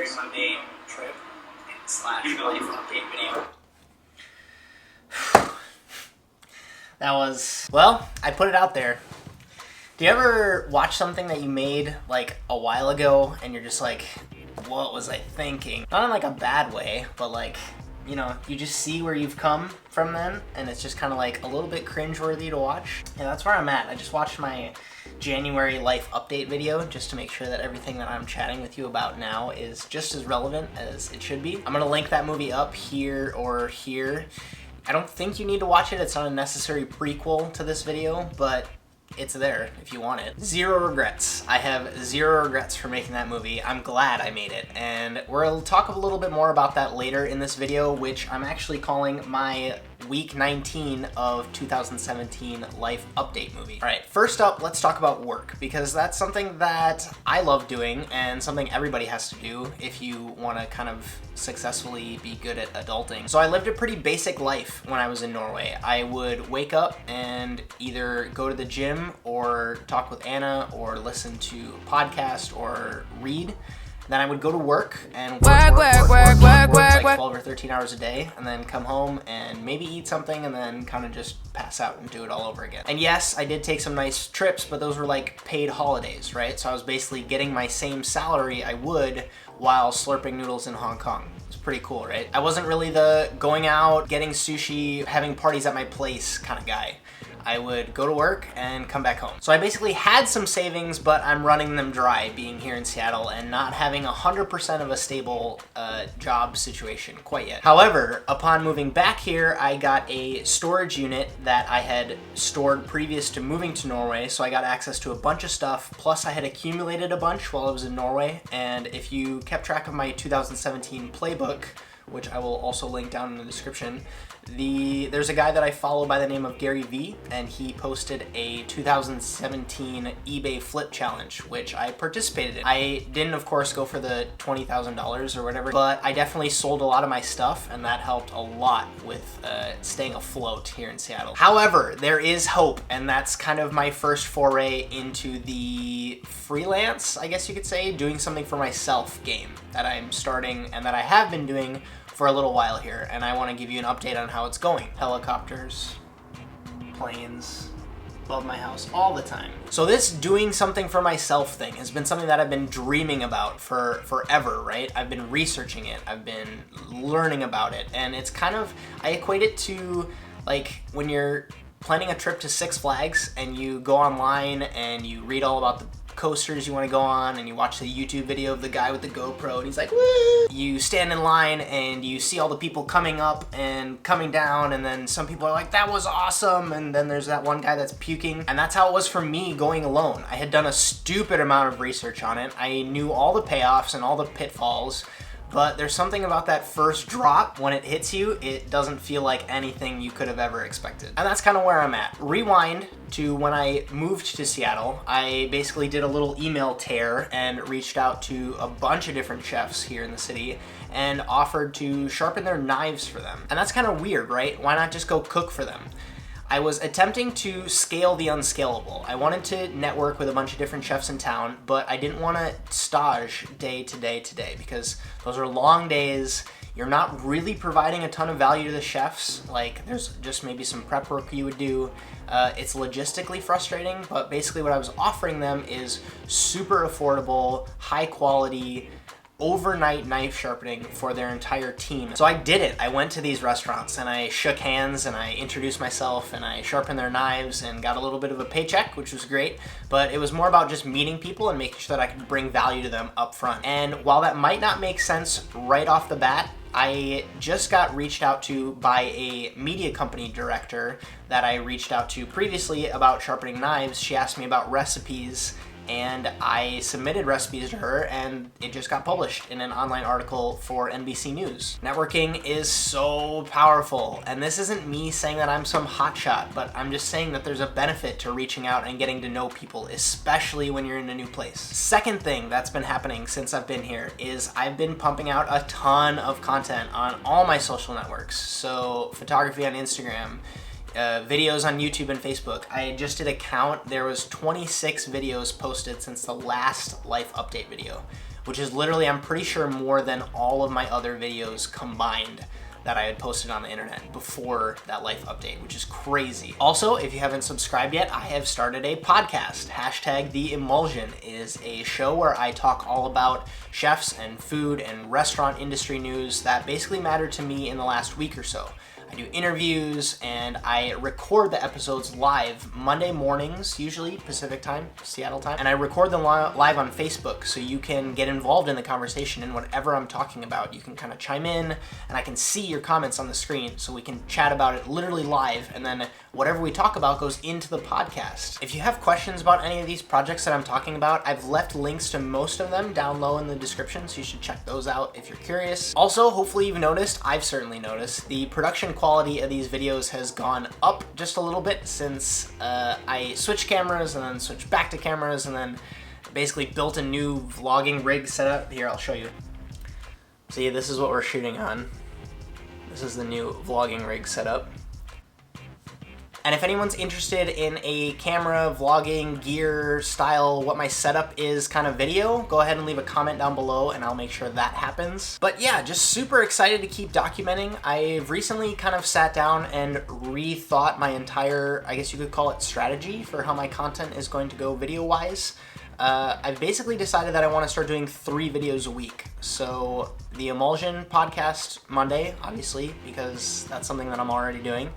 very mundane trip slash life update video. That was, well, I put it out there. Do you ever watch something that you made like a while ago and you're just like, what was I thinking? Not in like a bad way, but like, you know, you just see where you've come from then, and it's just kind of like a little bit cringeworthy to watch. Yeah, that's where I'm at. I just watched my January life update video just to make sure that everything that I'm chatting with you about now is just as relevant as it should be. I'm gonna link that movie up here or here. I don't think you need to watch it. It's not a necessary prequel to this video, but it's there if you want it. Zero regrets. I have zero regrets for making that movie. I'm glad I made it, and we'll talk a little bit more about that later in this video, which I'm actually calling my week 19 of 2017 life update movie. All right, first up, let's talk about work, because that's something that I love doing and something everybody has to do if you want to kind of successfully be good at adulting. So I lived a pretty basic life when I was in Norway. I would wake up and either go to the gym or talk with Anna or listen to a podcast or read. Then I would go to work and work like 12 or 13 hours a day, and then come home and maybe eat something and then kind of just pass out and do it all over again. And yes, I did take some nice trips, but those were like paid holidays, right? So I was basically getting my same salary I would while slurping noodles in Hong Kong. It's pretty cool, right? I wasn't really the going out, getting sushi, having parties at my place kind of guy. I would go to work and come back home. So I basically had some savings, but I'm running them dry being here in Seattle and not having 100% of a stable job situation quite yet. However, upon moving back here, I got a storage unit that I had stored previous to moving to Norway, so I got access to a bunch of stuff, plus I had accumulated a bunch while I was in Norway, and if you kept track of my 2017 playbook, which I will also link down in the description, there's a guy that I follow by the name of Gary V, and he posted a 2017 eBay flip challenge, which I participated in. I didn't, of course, go for the $20,000 or whatever, but I definitely sold a lot of my stuff, and that helped a lot with staying afloat here in Seattle. However, there is hope, and that's kind of my first foray into the freelance, I guess you could say, doing something for myself game that I'm starting and that I have been doing for a little while here, and I want to give you an update on how it's going. Helicopters, planes, above my house all the time. So this doing something for myself thing has been something that I've been dreaming about for forever, right? I've been researching it, I've been learning about it, and it's kind of, I equate it to like when you're planning a trip to Six Flags and you go online and you read all about the coasters you want to go on, and you watch the YouTube video of the guy with the GoPro and he's like, woo! You stand in line and you see all the people coming up and coming down, and then some people are like, that was awesome, and then there's that one guy that's puking. And that's how it was for me going alone. I had done a stupid amount of research on it. I knew all the payoffs and all the pitfalls, but there's something about that first drop. When it hits you, it doesn't feel like anything you could have ever expected. And that's kind of where I'm at. Rewind to when I moved to Seattle. I basically did a little email tear and reached out to a bunch of different chefs here in the city and offered to sharpen their knives for them. And that's kind of weird, right? Why not just go cook for them? I was attempting to scale the unscalable. I wanted to network with a bunch of different chefs in town, but I didn't want to stage day to day to day, because those are long days. You're not really providing a ton of value to the chefs. Like, there's just maybe some prep work you would do. It's logistically frustrating, but basically what I was offering them is super affordable, high quality, overnight knife sharpening for their entire team. So I did it. I went to these restaurants and I shook hands and I introduced myself and I sharpened their knives and got a little bit of a paycheck, which was great. But it was more about just meeting people and making sure that I could bring value to them up front. And while that might not make sense right off the bat, I just got reached out to by a media company director that I reached out to previously about sharpening knives. She asked me about recipes, and I submitted recipes to her, and it just got published in an online article for NBC News. Networking is so powerful, and this isn't me saying that I'm some hotshot, but I'm just saying that there's a benefit to reaching out and getting to know people, especially when you're in a new place. Second thing that's been happening since I've been here is I've been pumping out a ton of content on all my social networks. So photography on Instagram, videos on YouTube and Facebook. I just did a count. There was 26 videos posted since the last life update video, which is literally, I'm pretty sure, more than all of my other videos combined that I had posted on the internet before that life update, which is crazy. Also, if you haven't subscribed yet, I have started a podcast. Hashtag The Emulsion is a show where I talk all about chefs and food and restaurant industry news that basically mattered to me in the last week or so. I do interviews and I record the episodes live Monday mornings, usually Pacific time, Seattle time, and I record them live on Facebook so you can get involved in the conversation and whatever I'm talking about. You can kind of chime in and I can see your comments on the screen so we can chat about it literally live, and then whatever we talk about goes into the podcast. If you have questions about any of these projects that I'm talking about, I've left links to most of them down low in the description, so you should check those out if you're curious. Also, hopefully you've noticed, I've certainly noticed, the production quality of these videos has gone up just a little bit since I switched cameras and then switched back to cameras and then basically built a new vlogging rig setup. Here, I'll show you. See, this is what we're shooting on. This is the new vlogging rig setup. And if anyone's interested in a camera, vlogging, gear, style, what my setup is kind of video, go ahead and leave a comment down below and I'll make sure that happens. But yeah, just super excited to keep documenting. I've recently kind of sat down and rethought my entire, I guess you could call it, strategy for how my content is going to go video-wise. I've basically decided that I want to start doing 3 videos a week. So the Emulsion podcast Monday, obviously, because that's something that I'm already doing.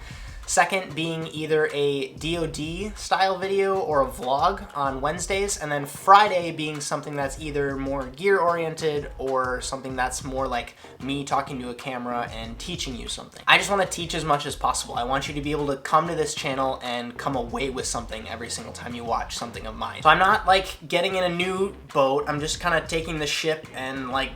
Second being either a DoD style video or a vlog on Wednesdays, and then Friday being something that's either more gear oriented or something that's more like me talking to a camera and teaching you something. I just want to teach as much as possible. I want you to be able to come to this channel and come away with something every single time you watch something of mine. So I'm not like getting in a new boat, I'm just kind of taking the ship and like...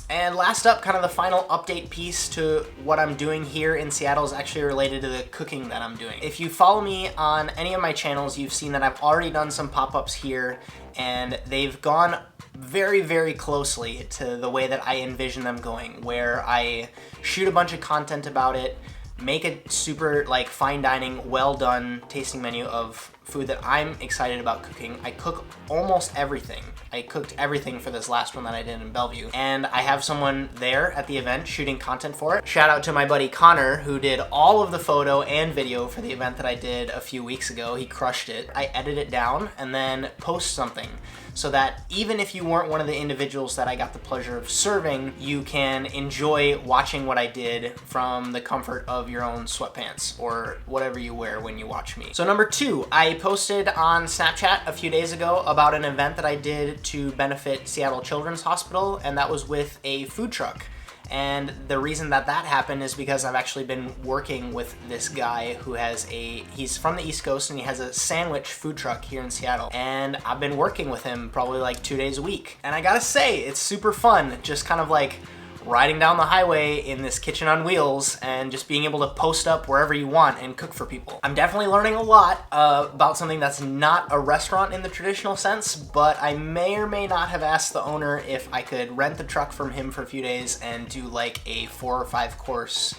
And last up, kind of the final update piece to what I'm doing here in Seattle is actually related to the cooking that I'm doing. If you follow me on any of my channels, you've seen that I've already done some pop-ups here, and they've gone very, very closely to the way that I envision them going, where I shoot a bunch of content about it, make a super like fine dining, well done tasting menu of food that I'm excited about cooking. I cook almost everything. I cooked everything for this last one that I did in Bellevue. And I have someone there at the event shooting content for it. Shout out to my buddy Connor, who did all of the photo and video for the event that I did a few weeks ago. He crushed it. I edit it down and then post something so that even if you weren't one of the individuals that I got the pleasure of serving, you can enjoy watching what I did from the comfort of your own sweatpants or whatever you wear when you watch me. So number 2, I posted on Snapchat a few days ago about an event that I did to benefit Seattle Children's Hospital, and that was with a food truck. And the reason that that happened is because I've actually been working with this guy who has he's from the East Coast and he has a sandwich food truck here in Seattle. And I've been working with him probably like 2 days a week. And I gotta say, it's super fun, just kind of like riding down the highway in this kitchen on wheels and just being able to post up wherever you want and cook for people. I'm definitely learning a lot about something that's not a restaurant in the traditional sense, but I may or may not have asked the owner if I could rent the truck from him for a few days and do like a 4 or 5 course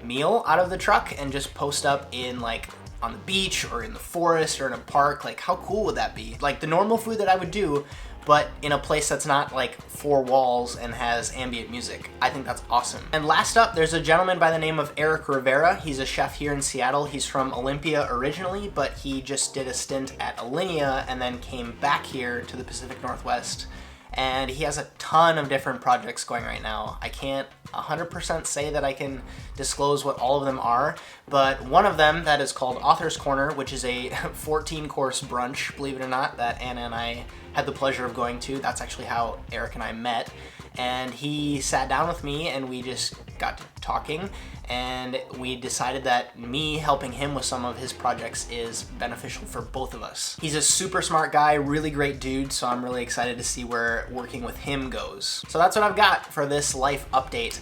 meal out of the truck and just post up in like on the beach or in the forest or in a park. Like, how cool would that be? Like the normal food that I would do, but in a place that's not like 4 walls and has ambient music. I think that's awesome. And last up, there's a gentleman by the name of Eric Rivera. He's a chef here in Seattle. He's from Olympia originally, but he just did a stint at Alinea and then came back here to the Pacific Northwest. And he has a ton of different projects going right now. I can't 100% say that I can disclose what all of them are, but one of them that is called Author's Corner, which is a 14-course brunch, believe it or not, that Anna and I had the pleasure of going to. That's actually how Eric and I met. And he sat down with me and we just got to talking, and we decided that me helping him with some of his projects is beneficial for both of us. He's a super smart guy, really great dude, so I'm really excited to see where working with him goes. So that's what I've got for this life update.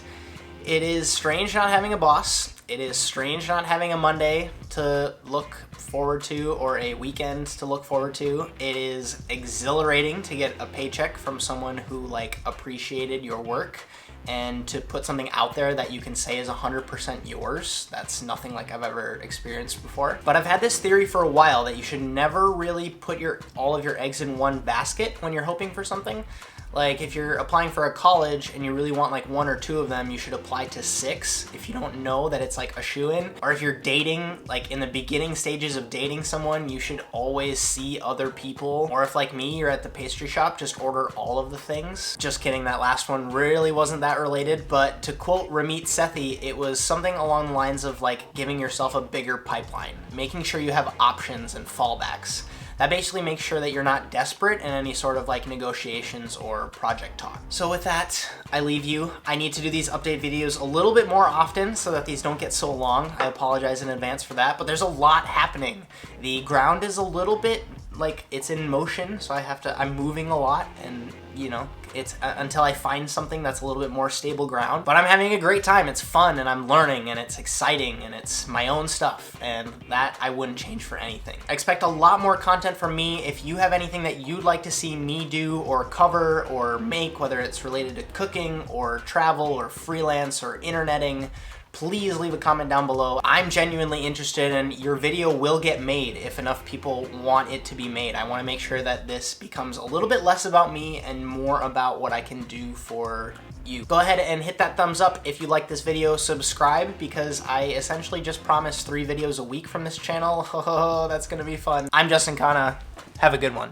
It is strange not having a boss. It is strange not having a Monday to look forward to or a weekend to look forward to. It is exhilarating to get a paycheck from someone who like appreciated your work and to put something out there that you can say is 100% yours. That's nothing like I've ever experienced before. But I've had this theory for a while that you should never really put all of your eggs in one basket when you're hoping for something. Like if you're applying for a college and you really want like 1 or 2 of them, you should apply to 6 if you don't know that it's like a shoo-in. Or if you're dating, like in the beginning stages of dating someone, you should always see other people. Or if like me, you're at the pastry shop, just order all of the things. Just kidding, that last one really wasn't that related, but to quote Ramit Sethi, it was something along the lines of like giving yourself a bigger pipeline, making sure you have options and fallbacks. That basically makes sure that you're not desperate in any sort of like negotiations or project talk. So with that, I leave you. I need to do these update videos a little bit more often so that these don't get so long. I apologize in advance for that, but there's a lot happening. The ground is a little bit like it's in motion, so I'm moving a lot, and you know, it's until I find something that's a little bit more stable ground. But I'm having a great time. It's fun and I'm learning and it's exciting and it's my own stuff, and that I wouldn't change for anything. I expect a lot more content from me. If you have anything that you'd like to see me do or cover or make, whether it's related to cooking or travel or freelance or interneting, please leave a comment down below. I'm genuinely interested, and your video will get made if enough people want it to be made. I want to make sure that this becomes a little bit less about me and more about what I can do for you. Go ahead and hit that thumbs up if you like this video. Subscribe, because I essentially just promised 3 videos a week from this channel. Oh, that's gonna be fun. I'm Justin Khanna. Have a good one.